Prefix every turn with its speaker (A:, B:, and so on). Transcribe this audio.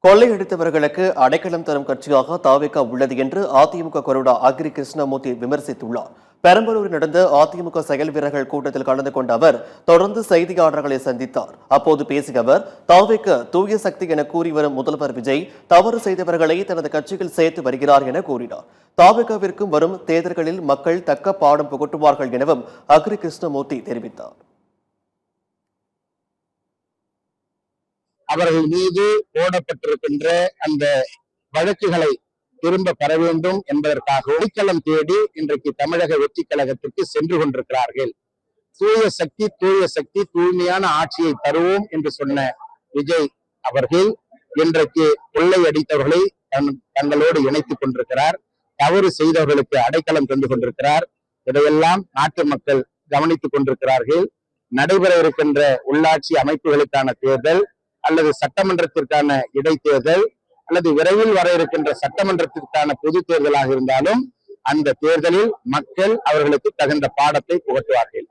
A: கொள்ளையடித்தவர்களுக்கு அடைக்கலம் தரும் கட்சியாக தாவேகா உள்ளது என்று அதிமுக கொறடா அக்ரி கிருஷ்ணமூர்த்தி விமர்சித்துள்ளார். பெரம்பலூரில் நடந்த அதிமுக செயல் வீரர்கள் கூட்டத்தில் கலந்து கொண்ட அவர் தொடர்ந்து செய்தியாளர்களை சந்தித்தார். அப்போது பேசிய அவர், தாவேகா தூய சக்தி என கூறி வரும் முதல்வர் விஜய் தவறு செய்தவர்களை தனது கட்சியில் சேர்த்து வருகிறார் என கூறினார். தாவேகாவிற்கும் வரும் தேர்தல்களில் மக்கள் தக்க பாடம் புகட்டுவார்கள் எனவும் அக்ரி கிருஷ்ணமூர்த்தி தெரிவித்தார்.
B: அவர்கள் மீது போடப்பட்டிருக்கின்ற அந்த வழக்குகளை திரும்ப பெற வேண்டும் என்பதற்காக அடித்தளம் தேடி இன்றைக்கு தமிழக வெற்றி கழகத்திற்கு சென்று கொண்டிருக்கிறார்கள். தூய சக்தி தூய்மையான ஆட்சியை தருவோம் என்று சொன்ன விஜய் அவர்கள் இன்றைக்கு கொள்ளை அடித்தவர்களை தங்களோடு இணைத்துக் கொண்டிருக்கிறார். தவறு செய்தவர்களுக்கு அடைக்கலம் தந்து கொண்டிருக்கிறார். இதையெல்லாம் நாட்டு மக்கள் கவனித்துக் கொண்டிருக்கிறார்கள். நடைபெற இருக்கின்ற உள்ளாட்சி அமைப்புகளுக்கான தேர்தல் அல்லது சட்டமன்றத்திற்கான இடைத்தேர்தல் அல்லது விரைவில் வர இருக்கின்ற சட்டமன்றத்திற்கான பொது தேர்தலாக இருந்தாலும் அந்த தேர்தலில் மக்கள் அவர்களுக்கு தகுந்த பாடத்தை புகட்டுவார்கள்.